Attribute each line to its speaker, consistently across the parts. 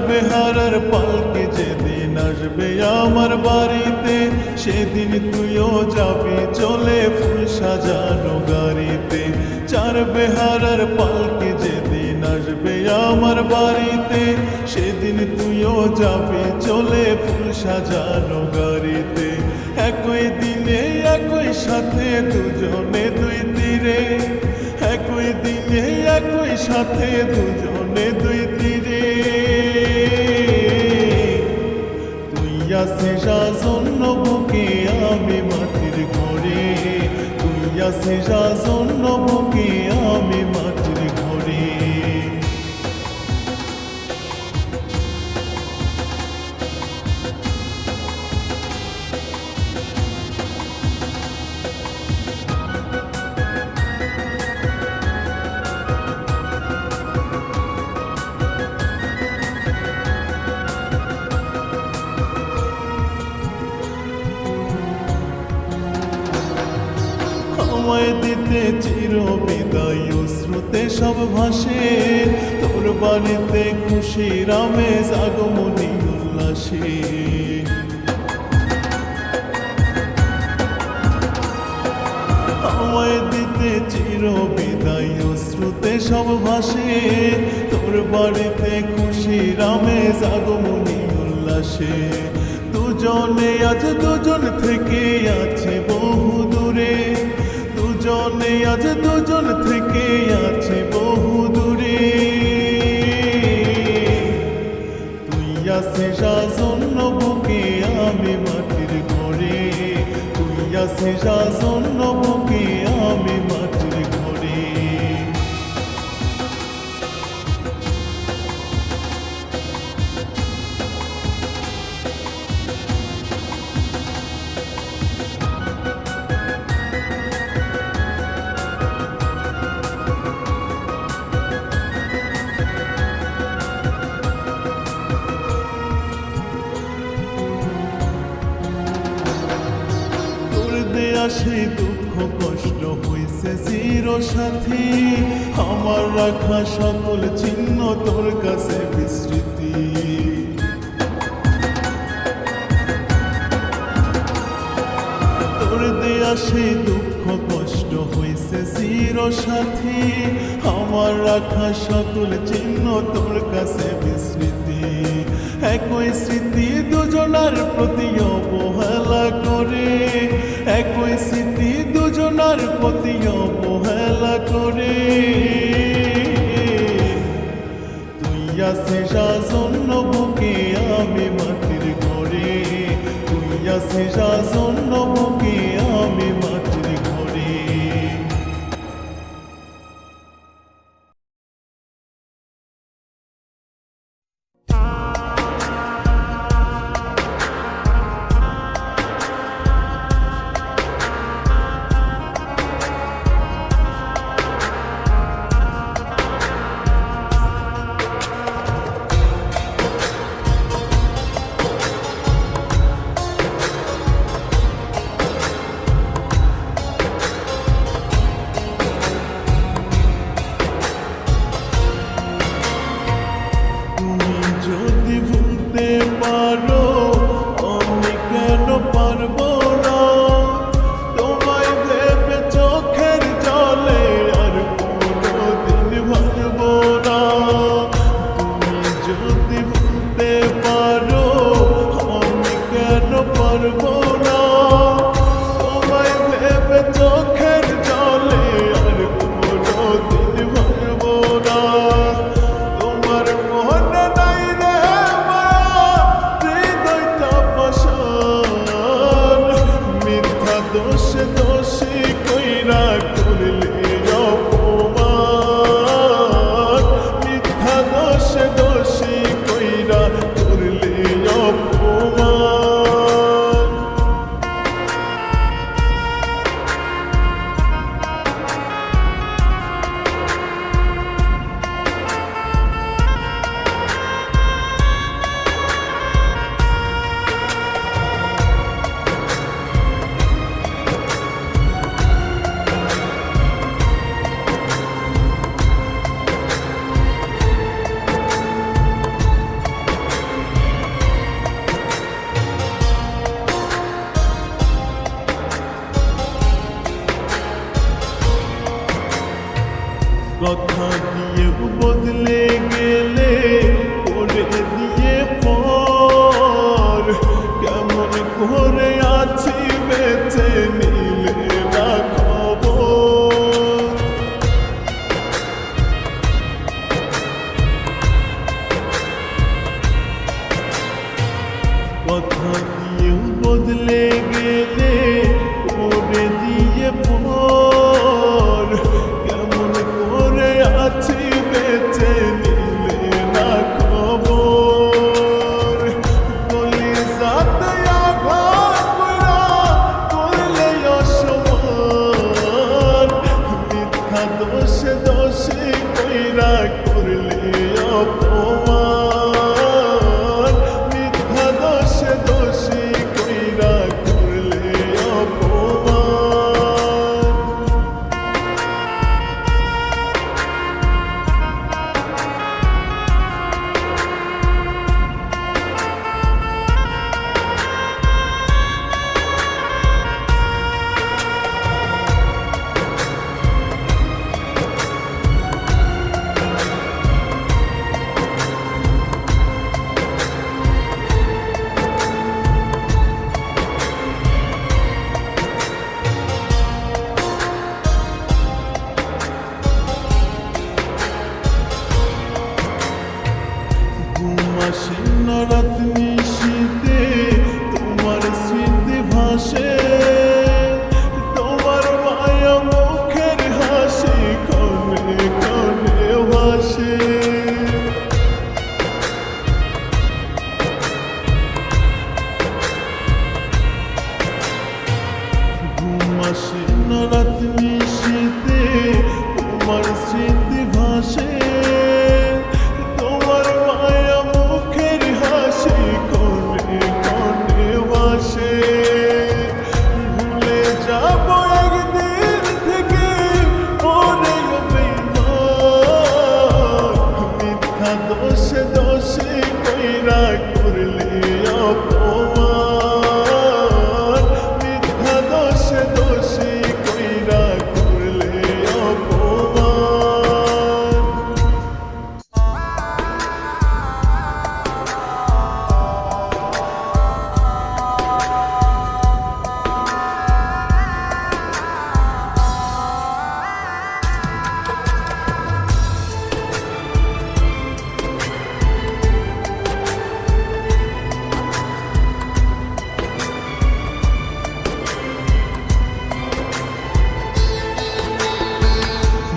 Speaker 1: বেহারার পালকি যেদিন আসবে আমার বাড়িতে, সেদিন তুইও যাবি চলে ফুল সাজানো গাড়িতে। চার বেহারার পালকি যেদিন আসবে আমার বাড়িতে, সেদিন তুইও যাবি চলে ফুল সাজানো গাড়িতে। একই দিনে একই সাথে দুজনে দুই তীরে, একই দিনে একই সাথে দুজনে দুই তীরে। তুই আসিস আসন্ন বুকে আমি মাটির ঘরে, তুই আসিস আসন্ন বুকে আমি মাটির ঘরে। আমায় দিতে চির বিদায় অশ্রুতে সব ভাসে, তোর বাড়িতে খুশির আমেজ আগমনী উল্লাসে। আমায় দিতে চির বিদায় অশ্রুতে সব ভাসে, তোর বাড়িতে খুশির আমেজ আগমনী উল্লাসে। দুজনে আজ দুজন থেকে আছে বহু দূরে, দুজনে আজ দুজন থেকে আছে বহু দূরে। তুই আসিস আসন্ন বুকে আমি মাটির ঘরে, তুই আসিস আসন্ন বুকে আমি মাটির ঘরে। সেই দুঃখ কষ্ট হইছে চির সাথী, আমার রাখা সকল চিহ্ন তোর কাছে বিস্মৃতি। তোর দেয়া সেই দুঃখ কষ্ট হইছে চির সাথী, আমার রাখা সকল চিহ্ন তোর কাছে বিস্মৃতি। একই স্মৃতি দুজনার প্রতি অবহেলা করে, একই স্মৃতি দুজনার প্রতি অবহেলা করে। তুই আসিস আসন্ন বুকে আমি মাটির ঘরে, তুই আসিস আসন্ন বুকে আমি মাটির ঘরে। বেছে নিলে না খবর। কথা দিয়েও বদলে গেলে করে দিয়ে পর, কেমন করে আছি বেঁচে নিলে না খবর। কলিজাতে আঘাত কইরা করলে অসমান, মিথ্যা দোষে দোষে কইরা করলে অপমান, মিথ্যা দোষে দোষে কইরা করলে অপমান। ঘুমাসীন রাত নিশীথে তোমার স্মৃতি ভাসে, তোমার মায়া মুখের হাসি ক্ষণে ক্ষণে ভাসে। ঘুমাসীন রাত নিশীথে তোমার স্মৃতি ভাসে, তোমার মায়া মুখের হাসি ক্ষণে ক্ষণে ভাসে। ভুলে যাব একদিন থেকে ওরে বেঈমান, মিথ্যা দোষে দোষে কইরা করলে অপমান, মিথ্যা দোষে দোষে কইরা করলে অপমান।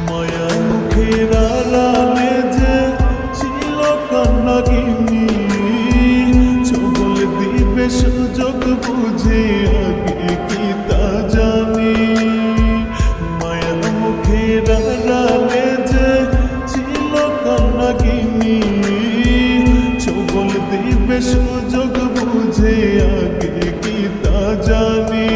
Speaker 1: মায়া মুখের আড়ালে যে ছিল কান্নাগিনি, ছবল দিবে সুযোগ বুঝে আগে কি তা জানি। মায়া মুখের আড়ালে যে ছিল কান্নাগিনি, ছবল দিবে সুযোগ বুঝে আগে কি তা জানি।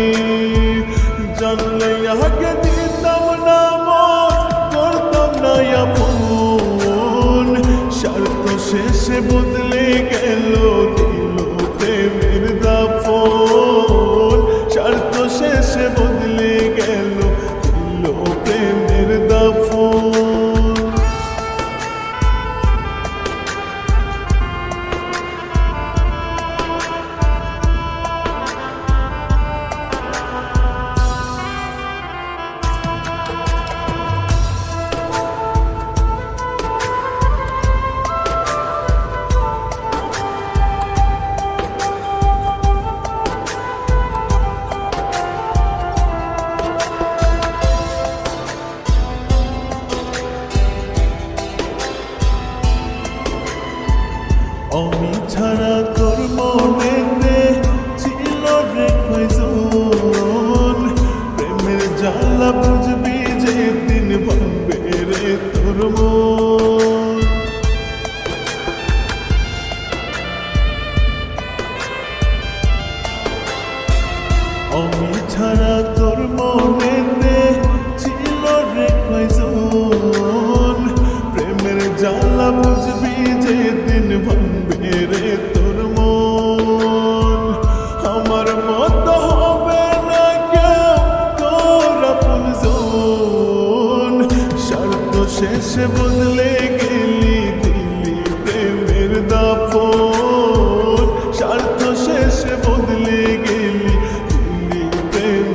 Speaker 1: জানলে আগে দিতাম না মন, করতাম না আপন, স্বার্থ শেষে বদলে গেল দিল প্রেমের দাফন, স্বার্থ শেষে বদলে গেল দিল প্রেমের দাফন। আমি ছাড়া তোর মনেতে ছিল রে কয়জন, প্রেমের জ্বালা বুঝবি যেদিন ভাঙবে রে তোর মন। আমি ছাড়া তোর মনেতে ছিল রে কয়জন, প্রেমের জ্বালা বুঝবি যেদিন ভাঙবে রে তোর মন। আমার মত হবে না কেউ তোর আপনজন, স্বার্থ শেষে বদলে গেলি দিলি প্রেমের দাফন, স্বার্থ শেষে বদলে গেলি দিলি প্রেমের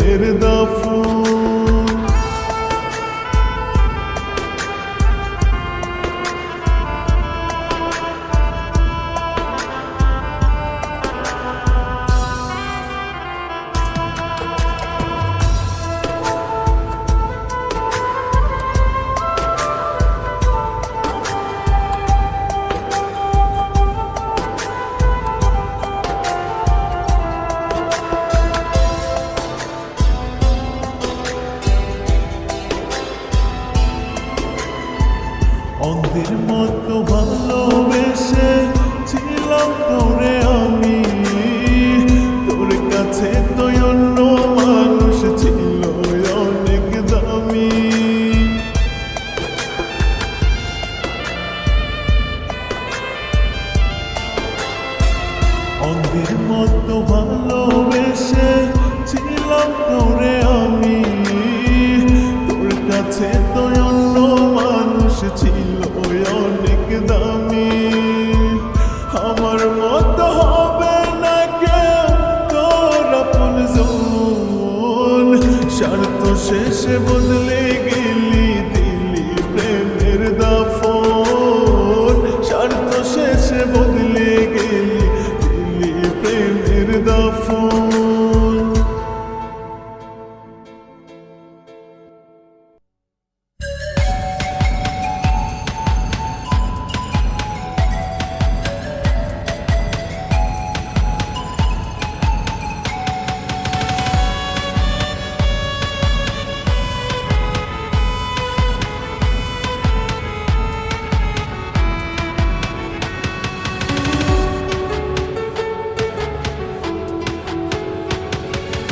Speaker 1: শেষে বদলে গেলি, দিলি প্রেমের দাফন। স্বার্থ শেষে বদলে গেলি, দিলি প্রেমের দাফন।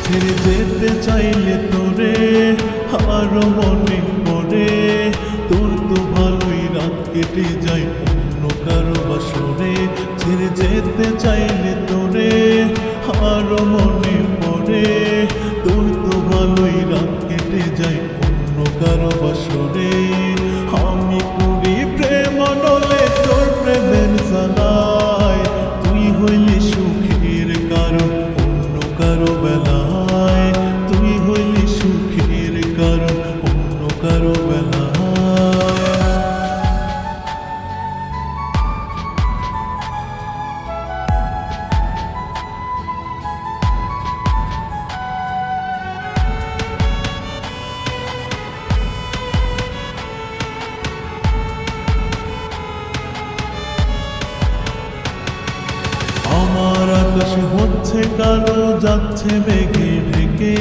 Speaker 1: ছেড়ে যেতে চাইলে তোরে আরো মনে পড়ে, তোর তো ভালোই রাত কেটে যায় অন্য কারো বাসরে। ছেড়ে যেতে চাইলে তোরে আরো মনে পড়ে, তোর তো ভালোই রাত কেটে যায় অন্য কারো বাসরে। আমি করি প্রেম নলে তোর প্রেমের জানায়, তুই হইলি সুখের কারণ অন্য কারো বেলায়, তুই হইলি সুখের কারণ অন্য কারো বেলায়। আমার আকাশে হচ্ছে কালো, যাচ্ছে মেঘে ঢেকে,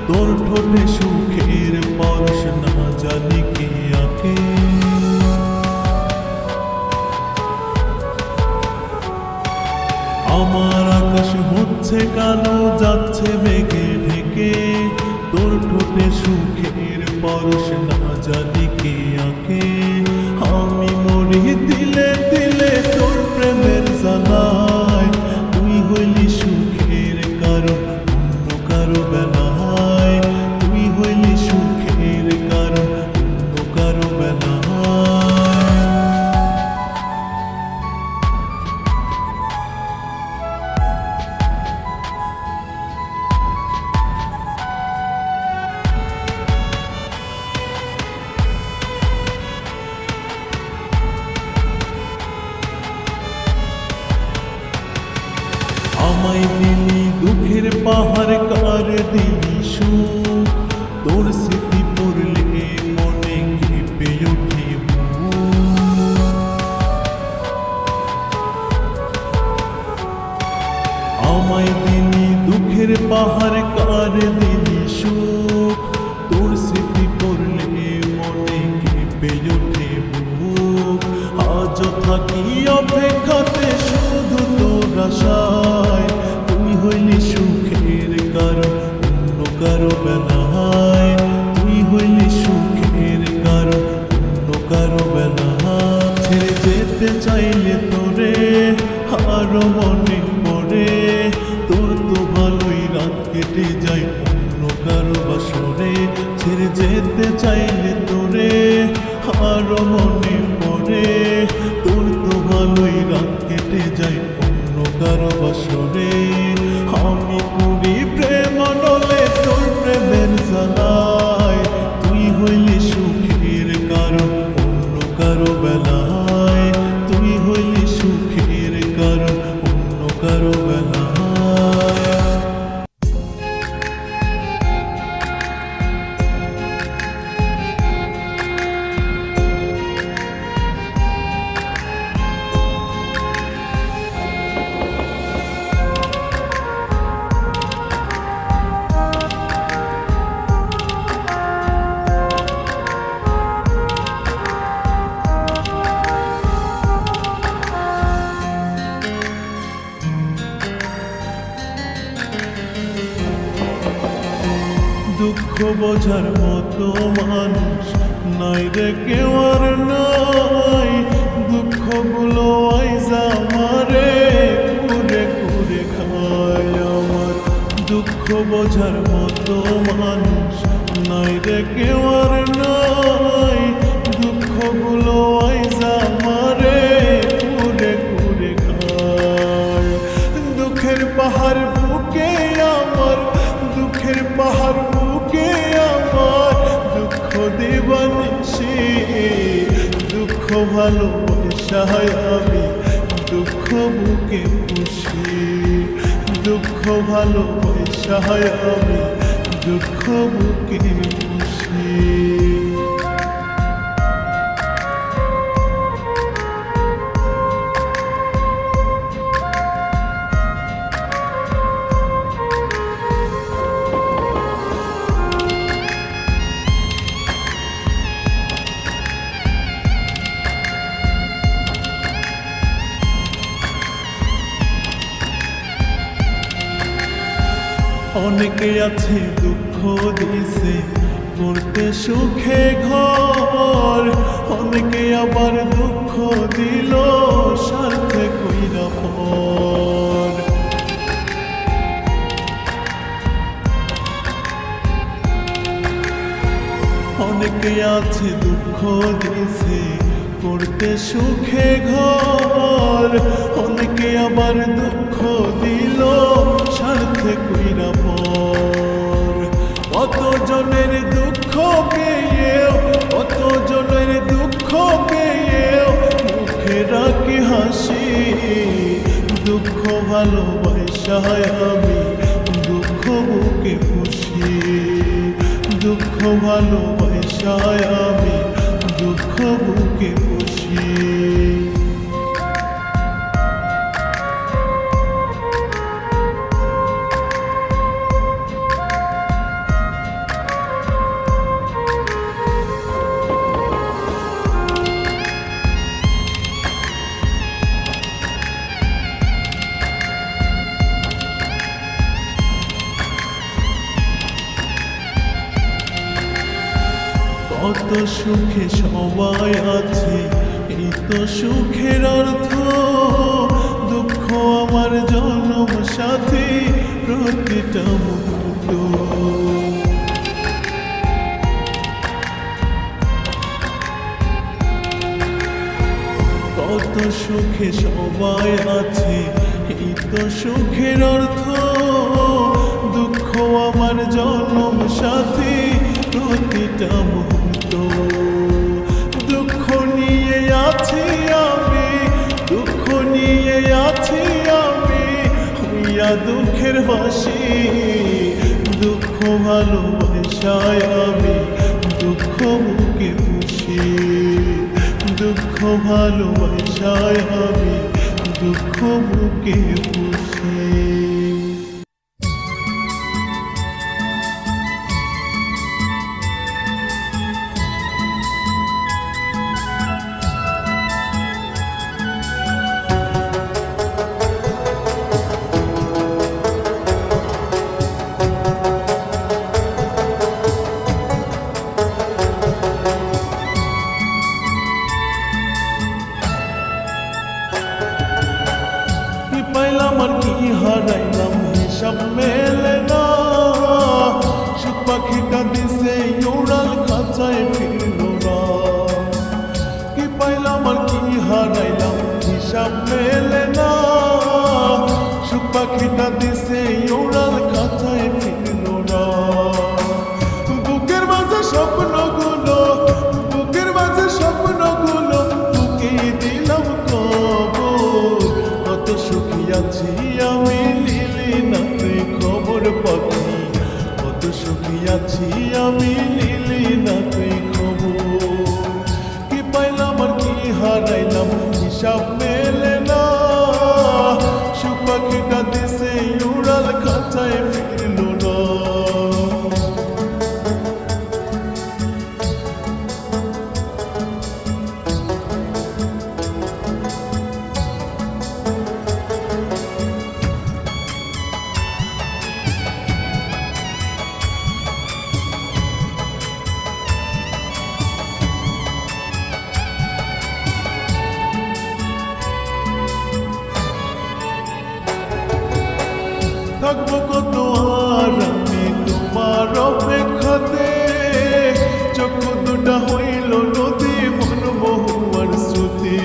Speaker 1: তোর ঠোঁটে সুখের পরশ না জানি কি আঁকে। আমার আকাশে হচ্ছে কালো, যাচ্ছে মেঘে ঢেকে, তোর ঠোঁটে সুখের পরশ না জানি কি আঁকে। আমি মরি দিলে দিলে তোর প্রেমের জানায়, তুই হইলি সুখের কারণ অন্য কারো বেলায়, তুই হইলি সুখের কারণ অন্য কারো বেলায়। আমায় দিলি দুঃখের পাহাড়, কার দিলি সুখ, তোর স্মৃতি পড়লে মনে কেঁপে ওঠে বুক। আমায় দিলি দুঃখের পাহাড়, কার দিলি সুখ, তোর স্মৃতি পড়লে মনে কেঁপে ওঠে বুক। আজ থাকি অপেক্ষাতে শুধু তোর আশায়, তুই হইলি সুখের কারণ অন্য কারো বেলায়, তুই হইলি সুখের কারণ অন্য কারো বেলায়। ছেড়ে যেতে চাইলে তোরে আরো মনে পড়ে, তোর তো ভালোই রাত কেটে যায় অন্য কারো বাসরে। ছেড়ে যেতে চাইলে তোরে আরো মনে পড়ে, তোর তো ভালোই রাত কেটে যায় অন্য কারো বাসরে। আমি করি প্রেম নলে তোর প্রেমের জানায়, তুই হইলি সুখের কারণ অন্য কারো বেলায়, তুই হইলি সুখের কারণ অন্য কারো বেলায়। দুঃখ বোঝার মতো মানুষ নাই রে কেউ আর নাই, দুঃখগুলো আইজ আমারে কুরে কুরে খায় আমার। দুঃখ বোঝার মতো মানুষ নাই রে কেউ আর নাই, দুঃখগুলো আইজ আমারে কুরে কুরে খায়। দুঃখের পাহাড় বুকে আমার, দুঃখের পাহাড় বুকে আমার ভালোবাসায় আমি দুঃখ বুকে খুশি, দুঃখ ভালোবাসায় আমি দুঃখ বুকে খুশি। অনেকে আছে দুঃখ দিছে করতে সুখে ঘর, অনেকে আবার দুঃখ দিল স্বার্থে কইরা পর। অনেকে আছে দুঃখ দিছে করতে সুখে ঘর, অনেকে আবার দুঃখ দিল স্বার্থে কইরা পর। কত জনের দুঃখ পেয়েও, কত জনের দুঃখ পেয়েও মুখে রাখি হাসি, দুঃখ ভালোবাসায় আমি দুঃখ বুকে খুশি, দুঃখ ভালোবাসায় আমি দুঃখ বুকে খুশি। কত সুখে সবাই আছে, এই তো সুখের অর্থ, দুঃখ আমার জনম সাথী প্রতিটা মুহূর্ত। কত সুখে সবাই আছে, এই তো সুখের অর্থ, দুঃখ আমার জনম সাথী প্রতিটা মুহূর্ত। দুঃখ নিয়ে আছি আমি, দুঃখ নিয়ে আছি আমি, হইয়া দুঃখের হাসি, দুঃখ ভালোবাসায় আমি দুঃখ বুকে খুশি, দুঃখ ভালোবাসায় আমি দুঃখ বুকে খুশি। পাইলাম আর কি হারাইলাম হিসাব মেলে না, সুখ পাখিটা দিছে উড়াল খাঁচায় ফিরল না। কি পাইলাম আর কি হারাইলাম হিসাব মেলে না, সুখ পাখিটা দিছে উড়াল খাঁচায় ফিরল না। বুকের মাঝে স্বপ্নগুলো, বুকের মাঝে স্বপ্নগুলো বুকে দিলাম কবর। কত সুখী আছি আমি লিলি নাতে খবর পাখি, কত সুখী আছি আমি লিলি নাতে খবর। কি পাইলাম আর কি হারাইলাম হিসাব মেলে না, সুখ পাখিটা দিছে উড়াল খাঁচায় ফিরল না। থাকবো কত আর আমি তোমার অপেক্ষাতে, চক্ষু দুটা হইল নদী মনমোহর শ্রুতি।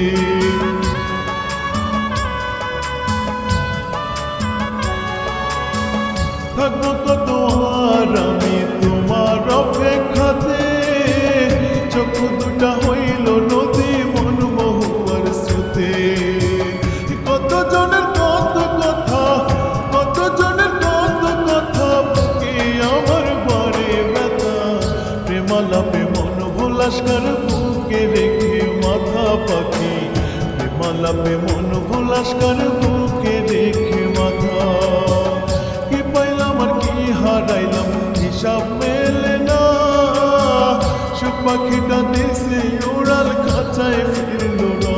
Speaker 1: থাকবো কত আর আমি তোমার অপেক্ষাতে, চক্ষু দুটা হইল নদী মনমোহর লাস্কার বুকে রেখে মাথা পাখি প্রেমালাপে মন ভোলাস্কার বুকে রেখে মাথা কি পাইলাম আর কি হারাইলাম হিসাব মেলে না সুখ পাখিটা দেশে উড়াল খাঁচায় ফিরল না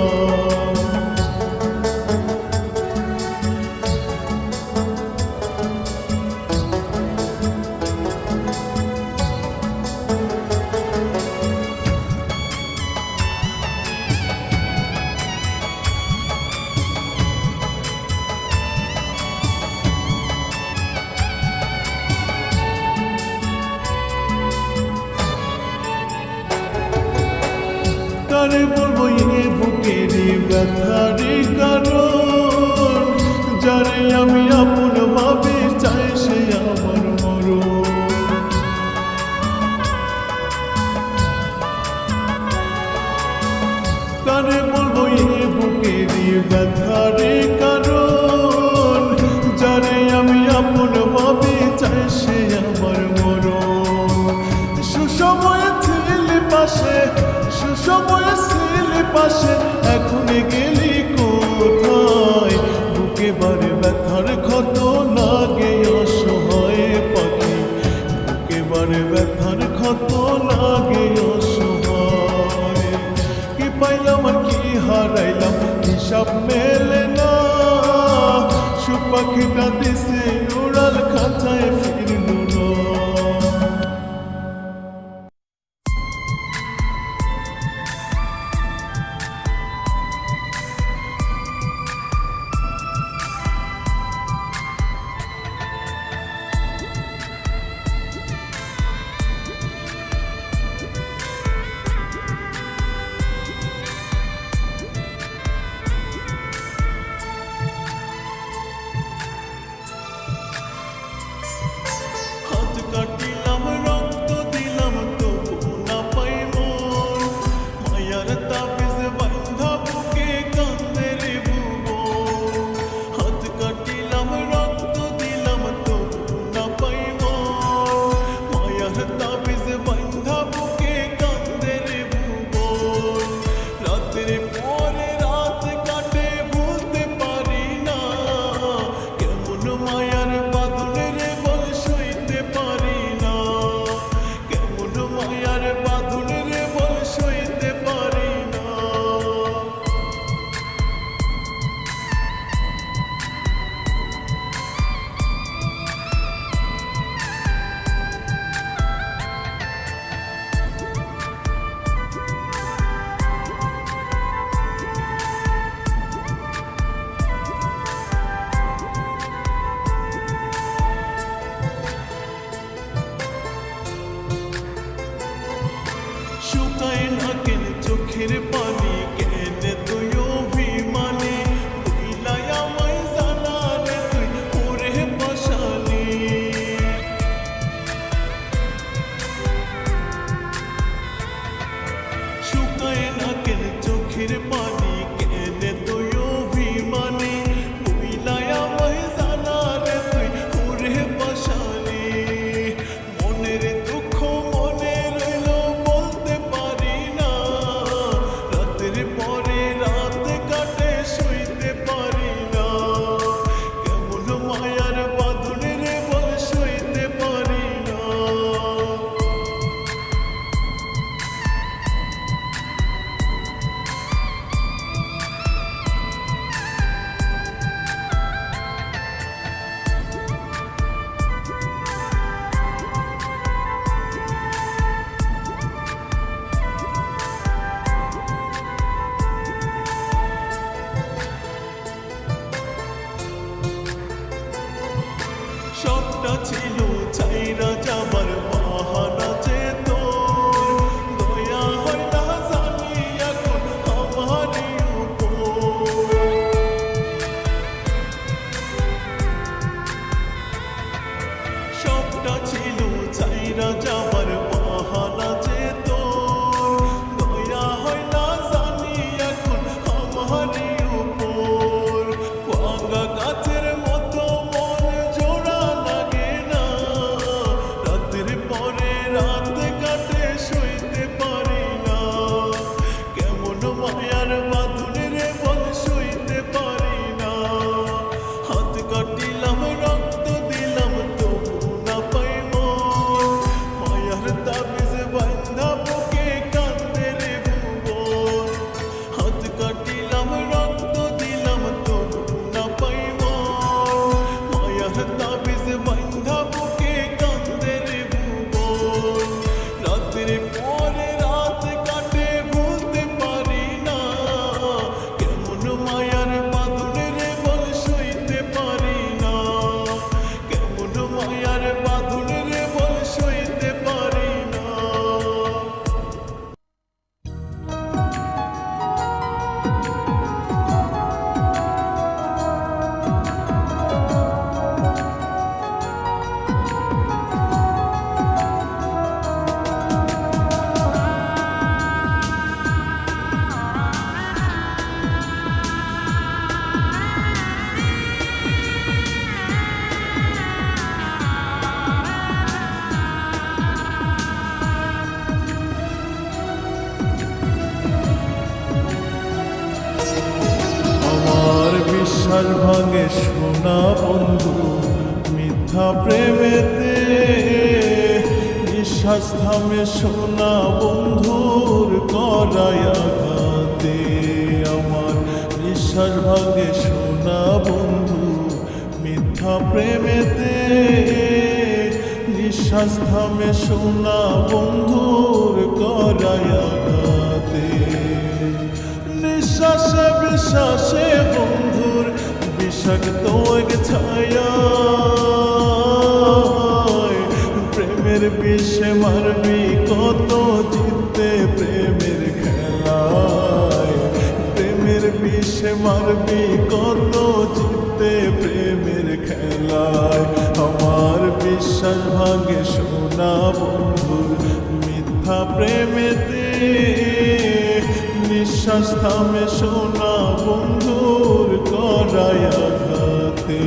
Speaker 1: কারে বলবো এ বুকের ব্যথারি কারণ যারে আমি আপন ভাবে চাই সে আমার মরণ কারে বলবো এ বুকের ব্যথারি কারণ যারে আমি আপন ভাবে চাই সে আমার মরণ সুসময়ে ছিল পাশে সুসময়ে ছিল পাশে এখন গেলি কোথায় বুকে বারে ব্যথার ক্ষত লাগে অসহায় পাখি বুকে বারে ব্যথার ক্ষত লাগে অসহায় কি পাইলাম আর কি হারাইলাম হিসাব মেলে না সুখ পাখিটা দেশে উড়াল খাঁচায় ফিরল না কাটিলাম রক্ত দিলাম তবু না পাই মন মায়ার তাবিজ বান্ধা বুকে কান্দে রে ভুবন হাত কাটিলাম রক্ত দিলাম তবু না পাই মন মায়ার তাবিজ বান্ধা বুকে কান্দে রে ভুবন রাতের পরে রাত কাটে ভুলতে পারি না কেমন মায়ার বাঁধনে রে বল সইতে পারি না কেমন মায়ার বাঁধনে রে বল সইতে পারি না শুকায় না কেন চোখের পানি কেন তুই অভিমানী ভুলাই আমায় জানা রে তুই ওরে পাশালি শুকায় না কেন চোখের পানি কেন তুই অভিমানী ভুলাই আমায় জানা রে তুই ওরে পাশালি মনের দুঃখ মনে রইল বলতে পারি না রাতের পরে রাত কাটে সইতে পারি না কেমন মায়ার বাঁধনে রে বল সইতে পারি না সবটা ছিল চাইরা যাবার বাহানা যে তোর দয়া হয় না জানি এখন আমারই উপর সবটা ছিল চাইরা যাবার বাহানা যে তোর দয়া হয় না জানি এখন আমারই উপর ভাঙা গাছের মতো মন জোড়া লাগে না রাতের পরে রাত কাটে সইতে পারি না সোনা বন্ধু মিথ্যা প্রেমেতে নিঃশ্বাস থামে সোনা বন্ধুর করায় আঘাতে আমার নিঃশ্বাস ভাঙে সোনা বন্ধু মিথ্যা প্রেমেতে নিঃশ্বাস থামে সোনা বন্ধুর করায় আঘাতে নিঃশ্বাসে বিশ্বাসে বন্ধুর বিষাক্ত এক ছায়া প্রেমের বিষে মারবি কত জিততে প্রেমের খেলায় প্রেমের বিষে মারবি কত জিততে প্রেমের খেলায় আমার বিশ্বাস ভাঙে সোনা বন্ধুর মিথ্যা প্রেমেতে নিঃশ্বাস থামে সোনা বন্ধুর করায় আঘাতে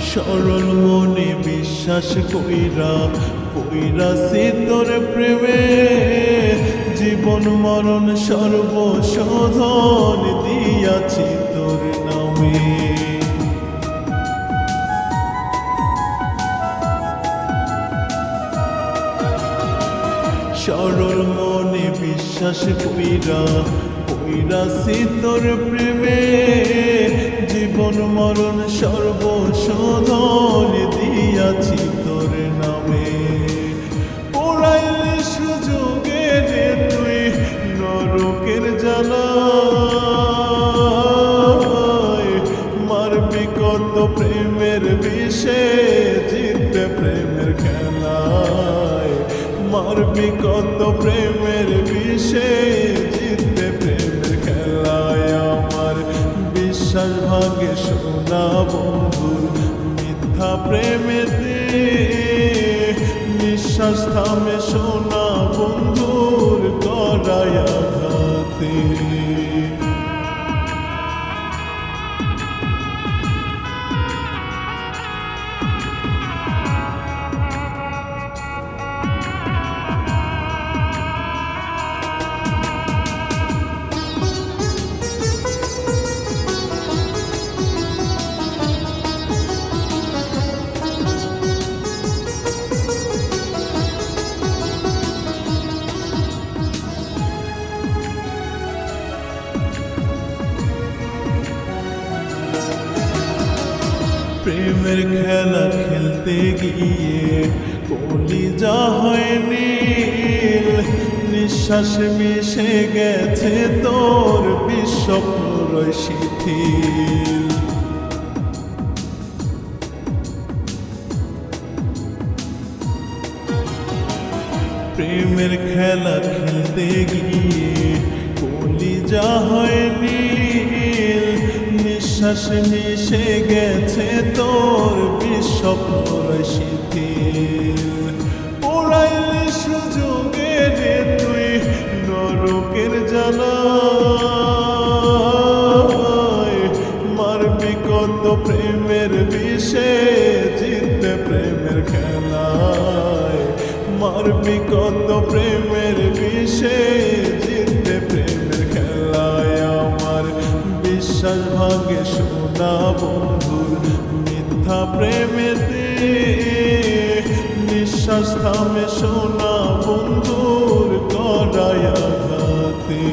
Speaker 1: সরল মনে বিশ্বাস কইরা তোর প্রেমে জীবন মরণ সর্বশোধন দিয়াছি তোর নামে সরল মনে বিশ্বাস কইরা তোর প্রেমে জীবন মরণ সর্বশোধন দিয়াছি তোর নামে পোড়াইলে সুযোগে রে তুই নরকের জ্বালায় মারবি কত প্রেমের বিষে জিততে প্রেমের খেলায় মারবি কত প্রেমের বিষে জিততে প্রেমের খেলায় আমার বিশ্বাস ভাঙে সোনা বন্ধুর মিথ্যা প্রেমেতে নিঃশ্বাস থামে সোনা বন্ধুর করায় আঘাতে প্রেমের খেলা খেলতে গিয়ে কলিজা হয় নীল নিঃশ্বাস মিশে গেছে তোর বিশ্বপ্র শিথিল প্রেমের খেলা খেলতে গিয়ে কলিজা হয় নীল নিঃশ্বাস মিশে গেছে তোর বিশ্বপ্র শিথিল পোড়াইলে সুযোগে রে তুই নরকের জ্বালায় মারবি কত প্রেমের বিষে জিততে প্রেমের খেলায় মারবি কত প্রেমের বিষে জিততে প্রেমের খেলায় আমার বিশ্বাস ভাঙে সোনা বন্ধুর মিথ্যা প্রেমেতে নিঃশ্বাস থামে সোনা বন্ধুর করায় আঘাতে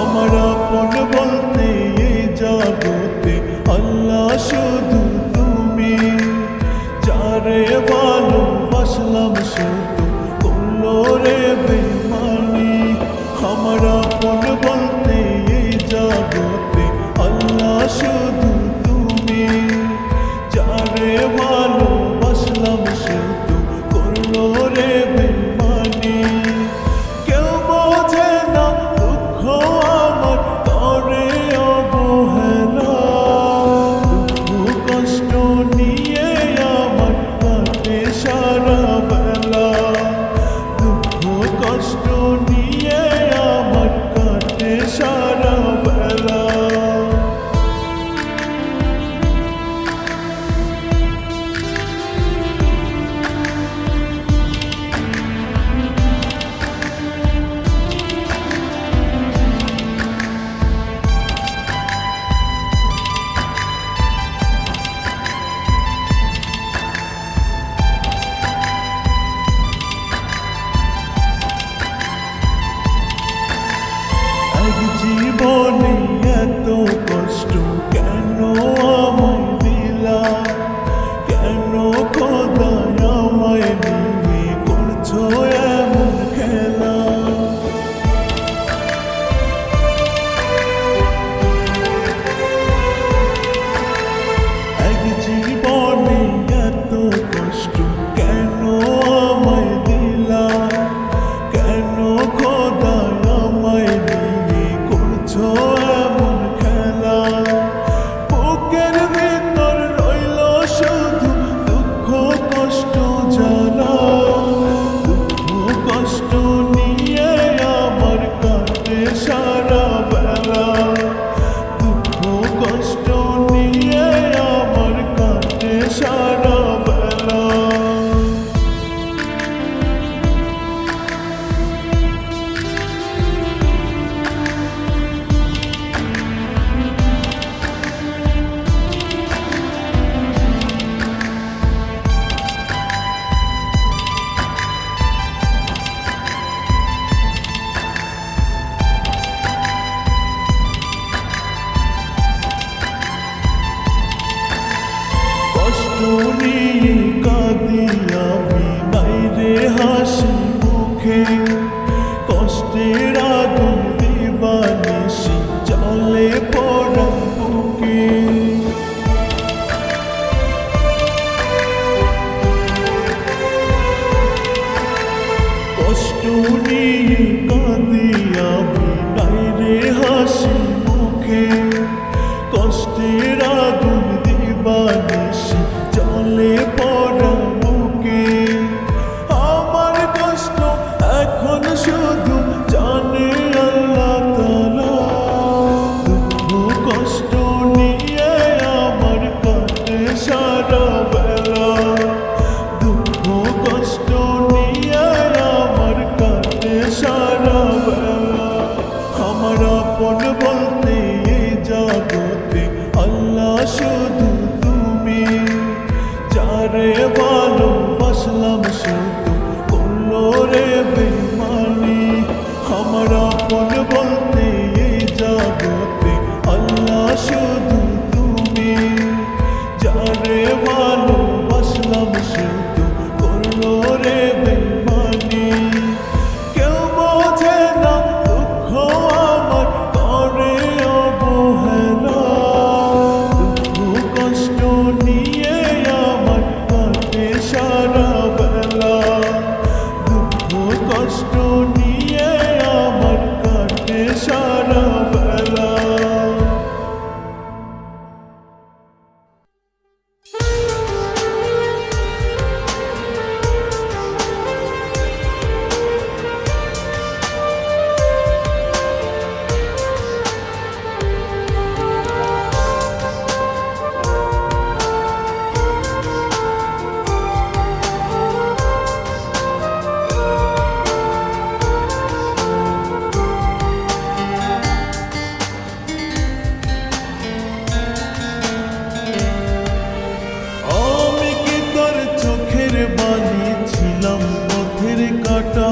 Speaker 1: আমার আপন বলতে এই জগতে আল্লাহ শুধু তুমি, যারে ভালোবাসলাম শুধু করলো রে বেমানি। আমার আপন বলতে এই জগতে আল্লাহ শুধু তুমি, যারে ভালোবাসলাম শুধু করলো রে বেমানি। কেউ বোঝে না দুঃখ আমার করে অবহেলা, দুঃখ কষ্ট নিয়ে আমার কাটে সারা বেলা, দুঃখ কষ্ট নিয়ে আমার কাটে সারা বেলা। এক জীবনে এত কষ্ট কেন আমায় দিলা, কেন খোদা আমায় নিয়ে করছো এমন খেলা। এক জীবনে এত কষ্ট কেন আমায় দিলা, কেন খোদা আমায় নিয়ে করছো এমন খেলা। বুকের ভিতর রইল শুধু দুঃখ কষ্ট জ্বালা, দুঃখ কষ্ট নিয়ে আমার কাটে সারা বেলা, দুঃখ কষ্ট নিয়ে আমার কাটে সারা বেলা। কষ্ট নিয়ে কাঁদি আমি নাই রে হাসি মুখে, কষ্টের আগুন দিবানিশি জ্বলে পড়া বুকে। কষ্ট নিয়ে কাঁদি আমি নাই রে হাসি মুখে, কষ্টের আগুন দিবানিশি জ্বলে পড়া বুকে। আমার কষ্ট এখন শুধু জানে আল্লাহ তাআলা, দুঃখ কষ্ট নিয়ে আমার কাটে সারা বেলা, দুঃখ কষ্ট নিয়ে আমার কাটে সারা বেলা। আমার আপন বলতে এই জগতে আল্লাহ শুধু তুমি, যারে ভালোবাসলাম শুধু করলো রে বেমানি। আমার আপন বলতে এই জগতে আল্লাহ শুধু তুমি, যারে ভালোবাসলাম শুধু করলো রে বেমানি। কেউ বোঝে না দুঃখ আমার করে অবহেলা, দুঃখ কষ্ট নিয়ে আমার কাটে সারা বেলা, দুঃখ কষ্ট নিয়ে আমার কাটে সারা বেলা। কাটা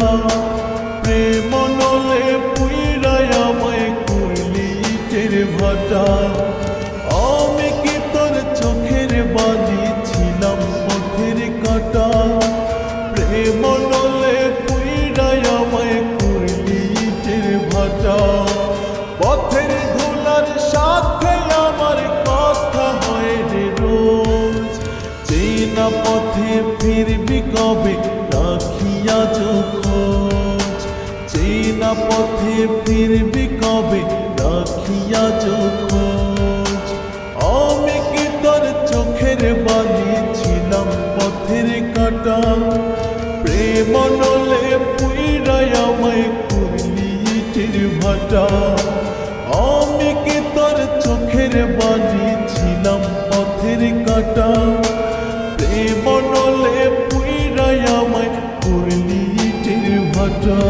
Speaker 1: প্রেম নলে পুইরায় আমায় ভাটা। আমি কি তোর চোখের বালি ছিলাম পথের কাঁটা, প্রেম নলে পুইরাই আমায় করলি ইটের ভাটা। পথের ধুলার সাথে আমার কথা হয় রে রোজ, চেনা পথে ফিরবি কবে রাখিয়া খোঁজ, চেনা পথে ফিরবি কবে রাখিয়া খোঁজ। আমি কি তোর চোখের বালি ছিলাম পথের কাঁটা, প্রেম নলে পুইরাই আমায় করলি ইটের ভাটা। আমি কি তোর চোখের বালি ছিলাম পথের কাঁটা, প্রেম নলে পুইরাই আমায় করলি ইটের ভাটা।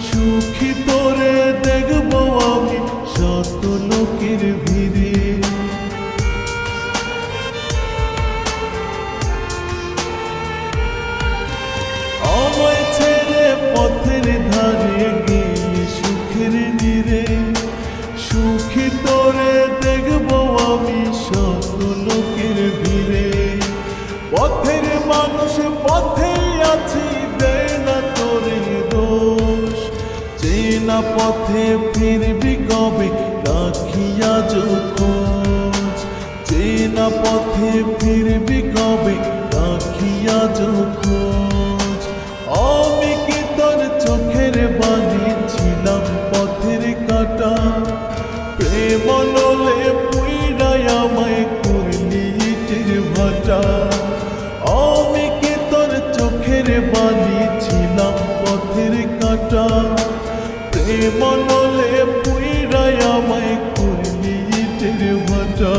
Speaker 1: সুখী তোরে দেখবো আমি শত লোকের ভিড়ে, আমায় ছেড়ে পথের ধারে গিয়ে সুখের নীড়ে। সুখী তোরে দেখবো আমি শত লোকের ভিড়ে। পথের মানুষ পথে আছি দেয় না তোরে দোষ, চেনা পথে ফিরবি কবে রাখিয়া খোঁজ, চেনা পথে ফিরবি কবে রাখিয়া খোঁজ। আমি কি তোর চোখের বালি ছিলাম পথের কাঁটা, প্রেম নলে পুইরাই আমায় করলি ইটের ভাটা। আমি কি তোর চোখের বালি ছিলাম পথের কাঁটা, প্রেম নলে পুইরাই আমায় করলি ইটের ভাটা।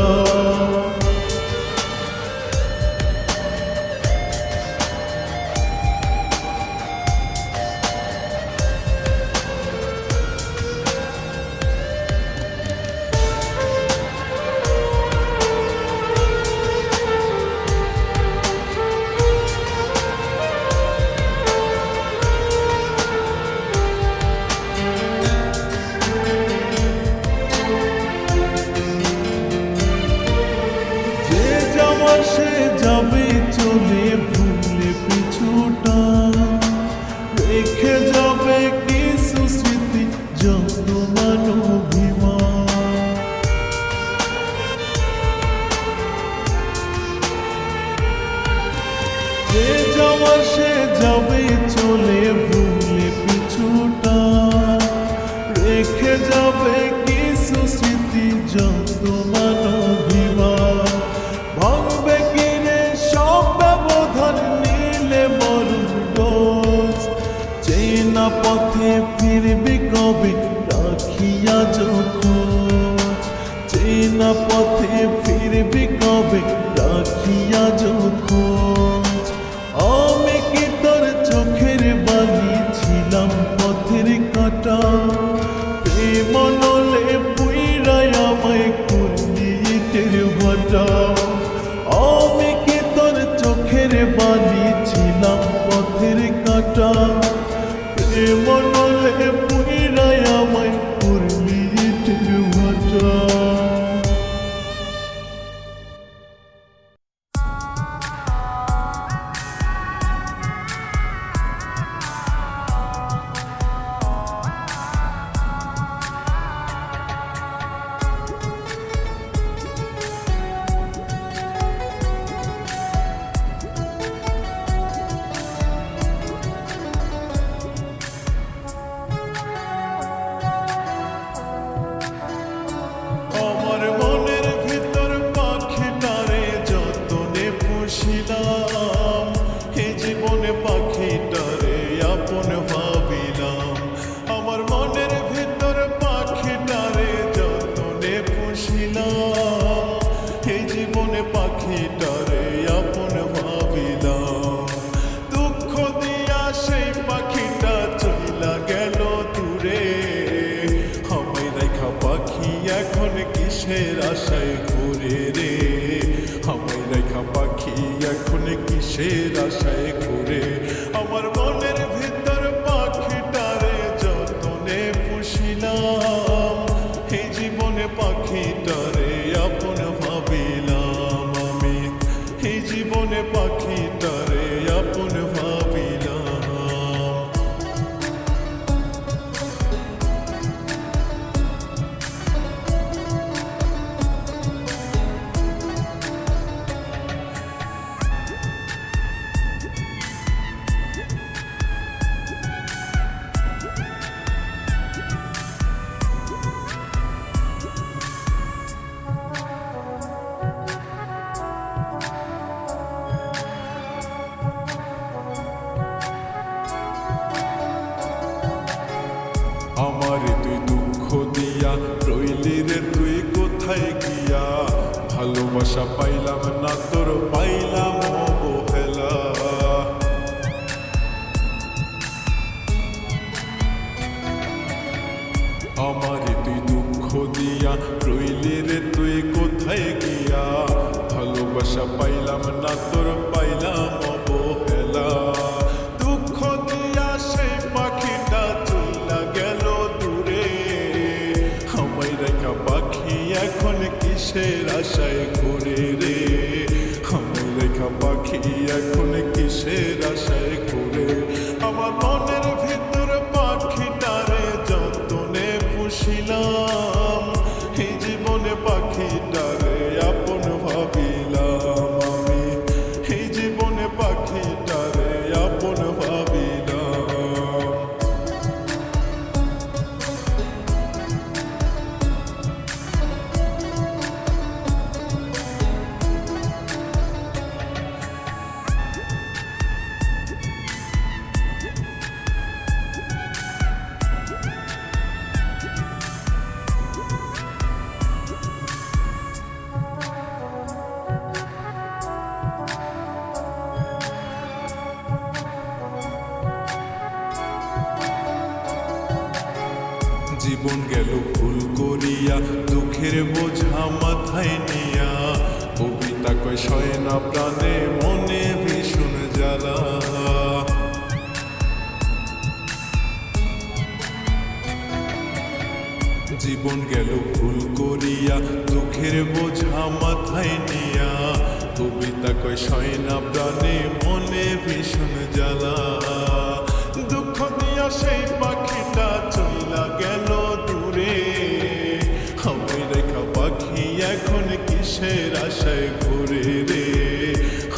Speaker 1: সে যাবে চলে ভুলে পিছুটা, রেখে যাবে কিছু স্মৃতি যত মানবিমান। যে যাওয়ার সে যাবে চলে ভুলে পিছুটা, রেখে যাবে কিছু স্মৃতি যত মানবিমান। ভাঙবে কিরে সব ব্যবধান নিলে মরণ দোষ, চেনা পথে ফিরবি কবে রাখিয়া খোঁজ, চেনা পথে ফিরবি কবে রাখিয়া খোঁজ। আমি কি তোর চোখের বালি ছিলাম পথের কাঁটা, প্রেম নলে পুইরাই আমায় করলি ইটের ভাটা। আমি কি তোর চোখের বালি ছিলাম পথের কাঁটা, প্রেম নলে পুইরাই আমায় করলি ইটের ভাটা। জীবনে পাখিটারে আপন ভাবিলাম, দুঃখ দিয়া সেই পাখিটা চইলা গেল দূরে। আমায় রাইখা পাখি এখন কিসের আশায় ঘুরে রে, আমায় রাইখা পাখি এখন কিসের আশায় ঘুরে। আমার মনের ভিতর পাখিটারে যতনে পুষিলাম, এই জীবনে পাখিটারে আপন ভাবিলাম আমি, এই জীবনে পাখিটারে আপন ভাবিলাম। আমার তুই দুঃখ দিয়া রইলি রে তুই কোথায় গিয়া, ভালোবাসা পাইলাম না তোর পাইলাম অবহেলা। আমার তুই দুঃখ দিয়া রইলি রে তুই কোথায় গিয়া, ভালোবাসা পাইলাম না তোর পাইলাম অবহেলা। দুঃখ দিয়া সেই পাখিটা চইলা গেল দূরে, আমায় রেখা পাখি এখন কিসের আশায় ঘুরে রে, আমায় রেখা পাখি এখন কিসের আশায় ঘুরে। আমার মনের ভিতর পাখিটারে যতনে পুষিলাম, এই জীবনে পাখিটারে আপন ভাবিলাম আমি, এই জীবনে পাখিটারে আপন ভাবিলাম। জীবন গেল ভুল করিয়া দুঃখের বোঝা মাথায় নিয়া, কবিতা কয় সয় না প্রাণে মনে ভীষণ জ্বালা। জীবন গেল ভুল করিয়া দুঃখের বোঝা মাথায় নিয়া, কবিতা কয় সয় না প্রাণে মনে ভীষণ জ্বালা। দুঃখ দিয়া সেই পাখিটা চইলা গেল দূরে, আমায় রেখা পাখি এখন কিসের আশায় ঘুরে রে,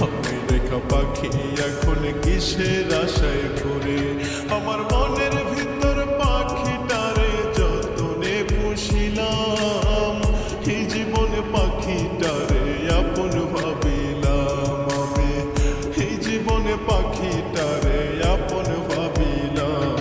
Speaker 1: আমায় রেখা পাখি এখন কিসের আশায় ঘুরে। আমার মনের ভিতর পাখিটারে যতনে পুষিলাম, এই জীবনে পাখিটারে আপন ভাবিলাম আমি, এই জীবনে পাখিটারে আপন ভাবিলাম।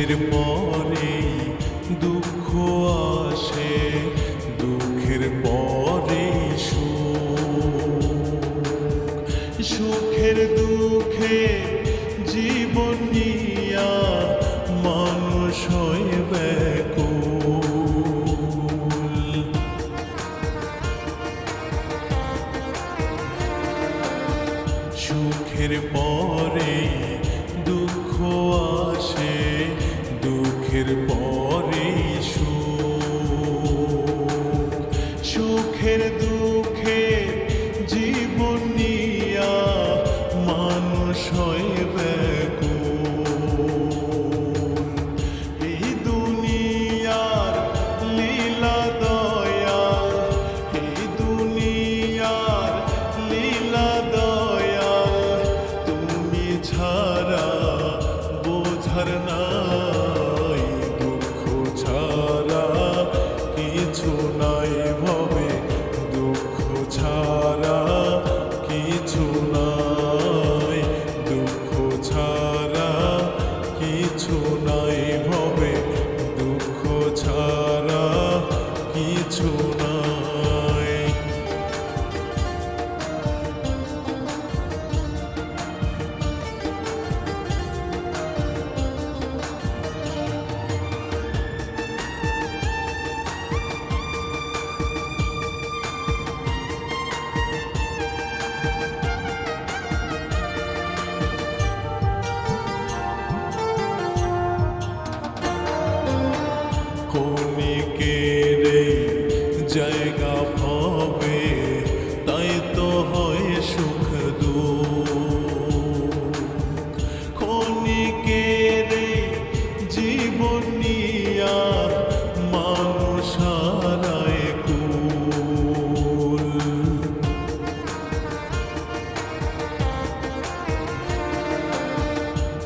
Speaker 1: সুখের পরে দুঃখ আসে, দুঃখের পরে সুখের দুঃখে জীবন নিয়া মানুষ হয় ব্যাকুল। সুখের পরে দুঃখ আসে, দুঃখের পরে সুখের দুঃখে জীবন নিয়া মানুষ হয় ব্যাকুল। এই দুনিয়ার লীলা দয়াল, এই দুনিয়ার লীলা দয়াল, তুমি ছাড়া বোঝার নাই, দুঃখ ছাড়া কিছু নাই ভবে, দুঃখ ছাড়া কিছু নাই, দুঃখ ছাড়া কিছু নাই ভবে, দুঃখ ছাড়া কিছু নাই। ক্ষণিকের জায়গা ভাবে, তাই তো হয় সুখ দুঃখ। ক্ষণিকের জীবন নিয়া মানুষ হারায় কুল।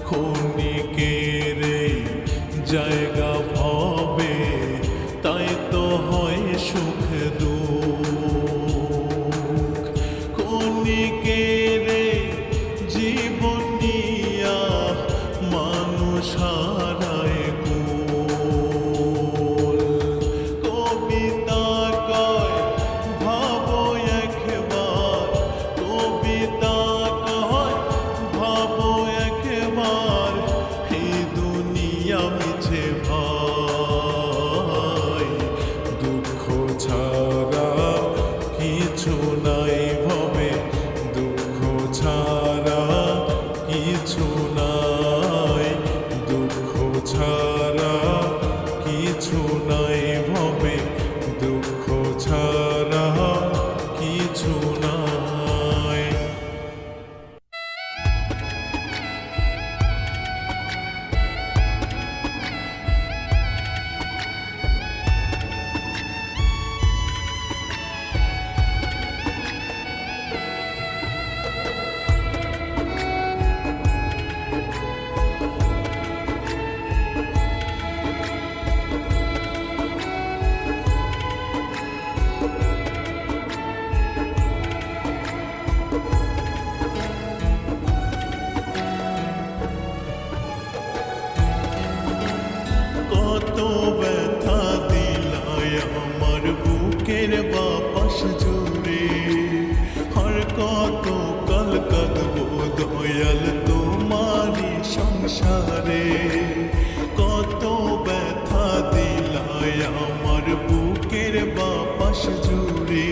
Speaker 1: ক্ষণিকের জায়গা ভাবে, তাই তো হয় সুখ দুঃখ। ক্ষণিকের জীবন নিয়া মানুষ হারায় কুল। কবিতা কয় ভাবো একবার, কবিতা কয় ভাবো একবার, এই দুনিয়া মিছে ভাই, দুঃখ ছাড়া কিছু নাই ভবে, দুঃখ ছাড়া কিছু নাই, দুঃখ ছাড়া কিছু নাই ভবে, দুঃখ ছাড়া কিছু নাই। কত ব্যথা দিলায় আমার বুকের বাপাস জুড়ে, আর কত কাল কাঁদবো দয়াল তোমারই সংসারে। কত ব্যথা দিলায় আমার বুকের বাপাস জুড়ে,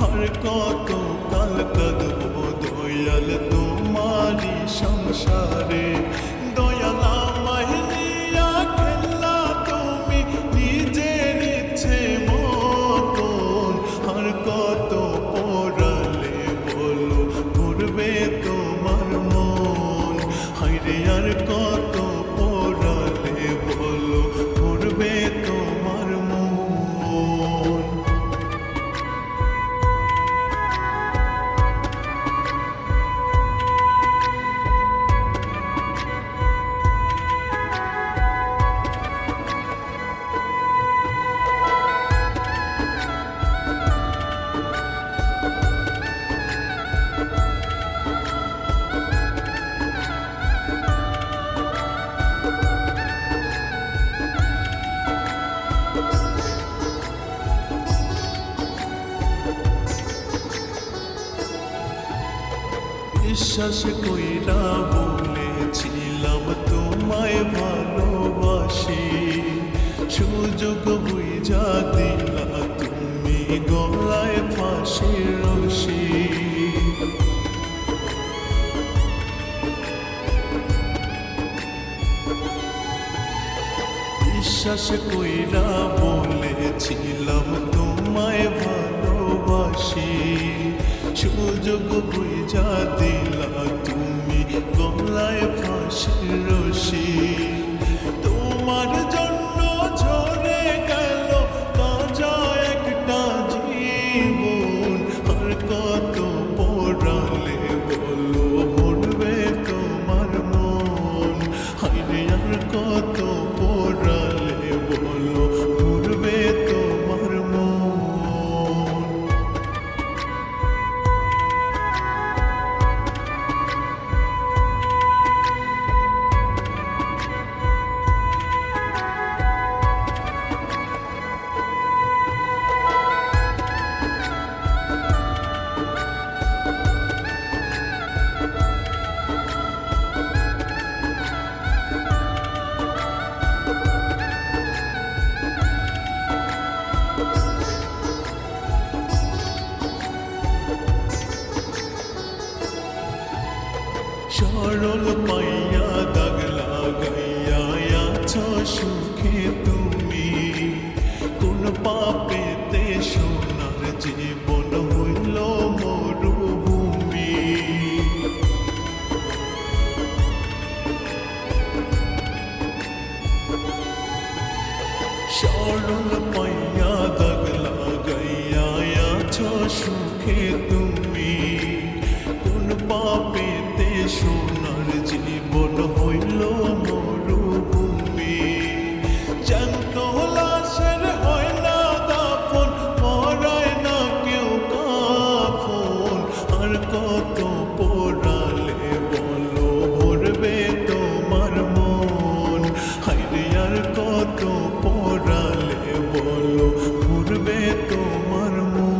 Speaker 1: আর কত কাল কাঁদবো দয়াল তোমারই সংসারে। দয়াল আমায় নিয়া খেলা তুমি নিজের ইচ্ছে মতন, আর কত পড়ালে বলো করবে তোমার মন। হায়রে আর কত পড়ালে বলো করবে তোমার বিশ্বাস কইরা বলেছিলাম তোমায় ভালোবাসি, সুযোগ বুঝা দিলা তুমি গলায় ফাঁসির রশি। বিশ্বাস কইরা বলেছিলাম তোমায় ভালোবাসি, সুযোগ বুঝা দিলা তুমি গলায় ফাঁসির রশি। তোমার জন্য ঝরে গেল তাজা একটা জীবন, আর কত পোড়ালে বলো ভরবে তোমার মন। হায়রে আর কত পোড়ালে বলো ভরবে তোমার মন। সরল পাইয়া দাগ লাগাইয়া আছো সুখে তুমি, কোন পাপেতে সোনার জীবন হইল মরুভূমি। সরল পাইয়া দাগ লাগাইয়া আছো সুখে তুমি, কোন পাপেতে সোনার জীবন হইল মরুভূমি। জ্যান্ত লাশের হয় না দাফন, পরায় না কেউ কাফন, আর কত পোড়ালে বলো ভরবে তোমার মন। হায়রে আর কত পোড়ালে বলো ভরবে তোমার মন।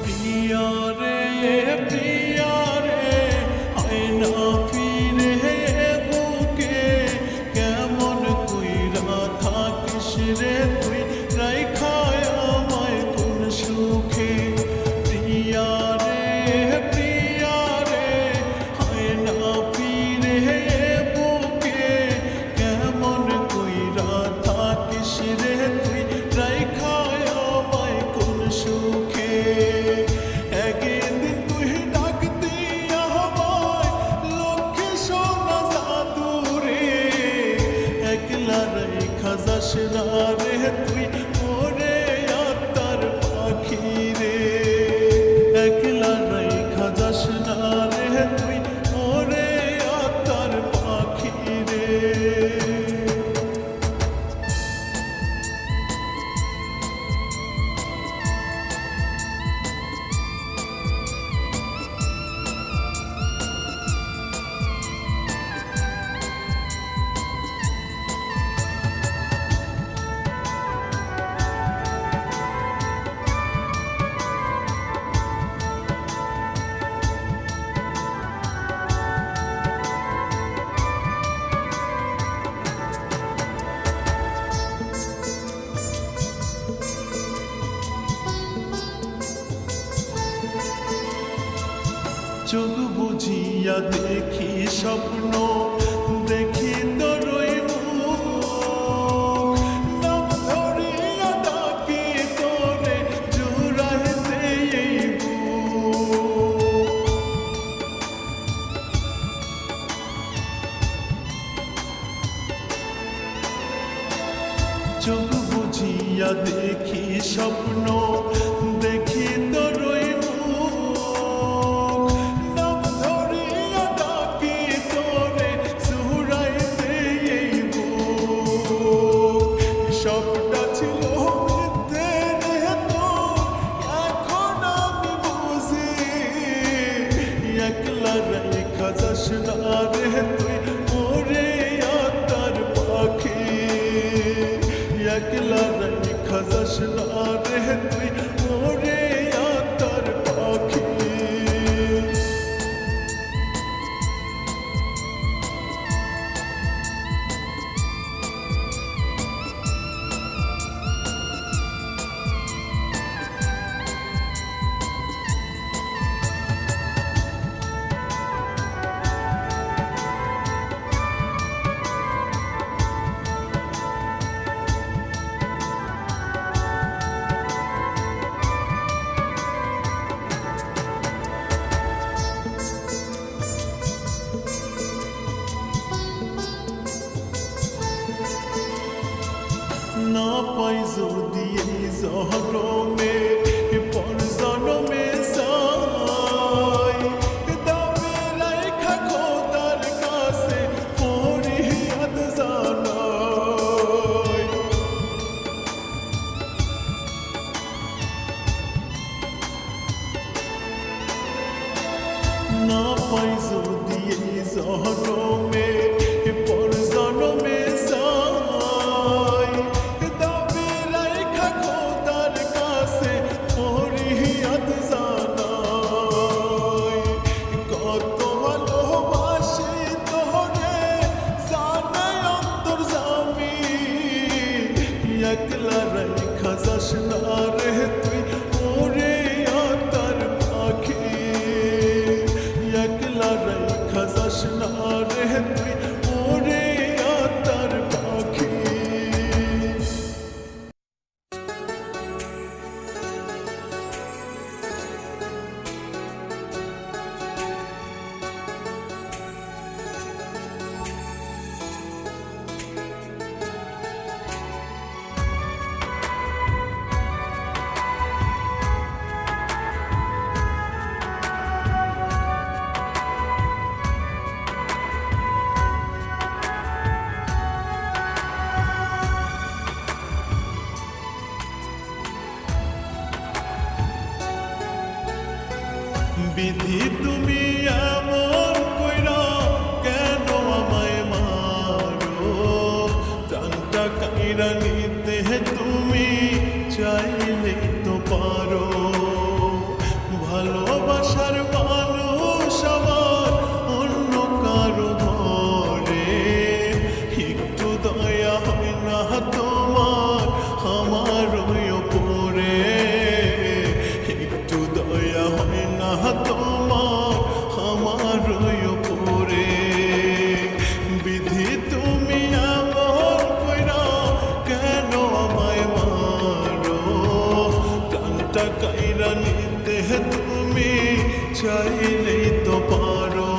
Speaker 1: প্রিয়ারে প্রিয়ারে আয়না ফিরে বুকে, কেমন কইরা থাকিস রে তুই রাইখায় আমায় কোন সুখে। প্রিয়ারে প্রিয়ারে আয়না ফিরে বুকে, কেমন কইরা থাকিস রে তুই রাইখায় আমায় কোন সুখে। একদিন তুই ডাক দিয়া আমায় লক্ষ্মী সোনা জাদুরে, একলা রাইখা যাস না রে তুই ওরে আত্মার পাখি রে। একলা রাইখা যাস না রে তুই ওরে আত্মার পাখি রে। চোখ বুঝিয়া দেখি স্বপ্ন, দেখি তোরই মুখ, নাম ধরিয়া ডাকি তোরে জুড়াইতে এই বুক। শুইয়া দেখি স্বপ্ন, দেখি তোরই মুখ, নাম ধরিয়া ডাকি তোরে জুড়াইতে এই বুক। সবটা ছিল মিথ্যে রে তোর, এখন আমি বুঝি একলা রাইখা যাস না রে তুই ওরে আত্মার পাখি, একলা রাইখা যাস না রে তুই ওরে আত্মার পাখি। না পাই যদি এই জনমে পর জনমে যাই, তবে রাইখা খোদার কাছে ফরিয়াদ জানাই। না পাই যদি এই জনমে পর জনমে যাই, তবে রাইখা খোদার কাছে ফরিয়াদ জানাই। কত ভালোবাসি তোরে জানে অন্তর্যামী, একলা রাইখা যাস না রে তুই ওরে আত্মার পাখি, একলা রাইখা যাস না রে তুই ওরে আত্মার পাখি। বিধি তুমি এমন কইরা কেন আমায় মারো, প্রাণটা কাইরা নিতে তুমি চাইলেই তো পারো। ভালোবাসার মানুষ আমার অন্য কারো ঘরে, একটু দয়া হয় না তোমার আমার ওপরে, একটু দয়া হয় না তোমার আমার ওপরে। বিধি তুমি এমন কইরা কেন আমায় মারো, প্রাণটা কাইরা নিতে তুমি চাইলেই তো পারো,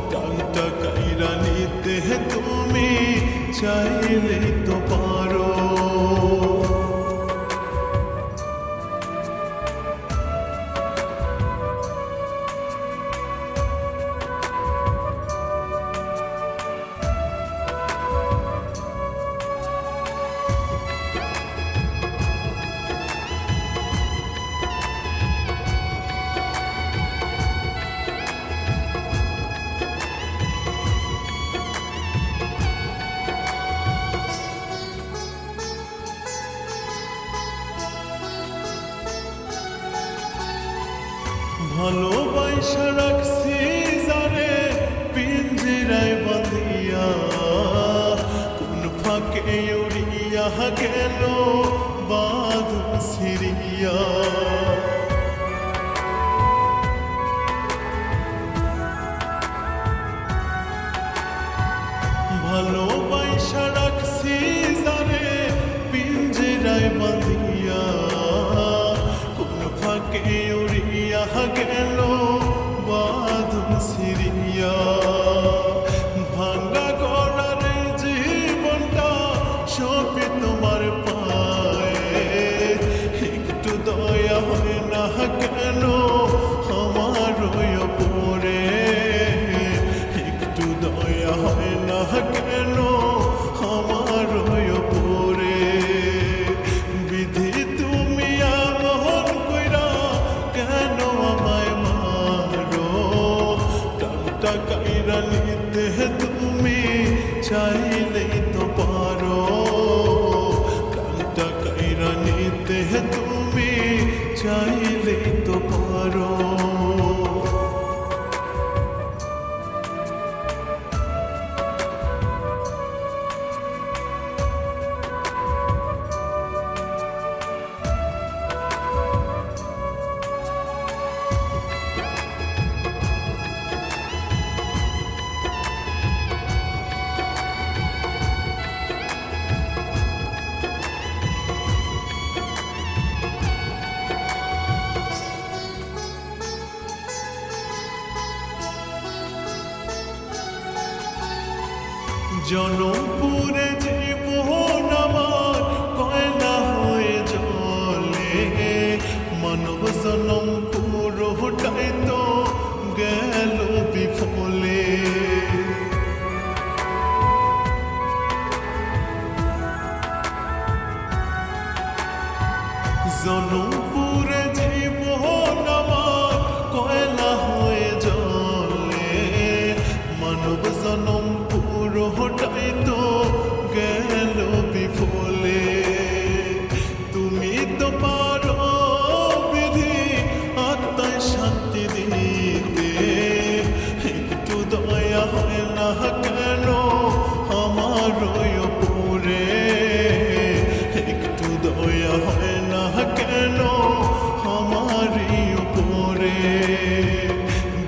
Speaker 1: প্রাণটা কাইরা নিতে তুমি চাইলেই তো পারো। ভালোবাসা রাখছি যারে পিঞ্জিরায় বাঁধিয়া, কোন ফাঁকে উড়িয়া গেল বাঁধন ছিড়িয়া। ভালোবাসা রাখছি যারে পিঞ্জিরায় বাঁধিয়া, কোন ফাঁকে উড়িয়া গেল বাঁধন ছিড়িয়া। ভাঙ্গা গড়ার জীবনটা সবই তোমার পা চাইলেই তো পারো, প্রাণটা কাইরা নিতে তুমি চাইলেই তো পারো। জনমপুরে জীবন আমার কয়লা হয়ে জ্বলে, মানব জনম পুরোটাই তো গেল বিফলে। জনমপুরে জীবন আমার কয়লা হয়ে জ্বলে, মানব জনম পুরোটাই তো গেল বিফলে। তুমি তো পারো বিধি আত্মায় শান্তি দিতে, একটু দয়া হয় না কেন আমার উপরে, একটু দয়া হয় না কেন আমার উপরে।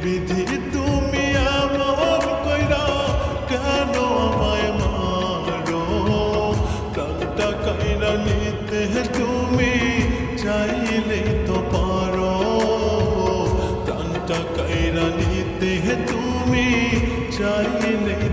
Speaker 1: বিধি তুমি এমন কইরা কেন আমায় মারো, প্রাণটা কাইরা নিতে তুমি চাইলেই তো পারো, প্রাণটা কাইরা নিতে তুমি চাইলেই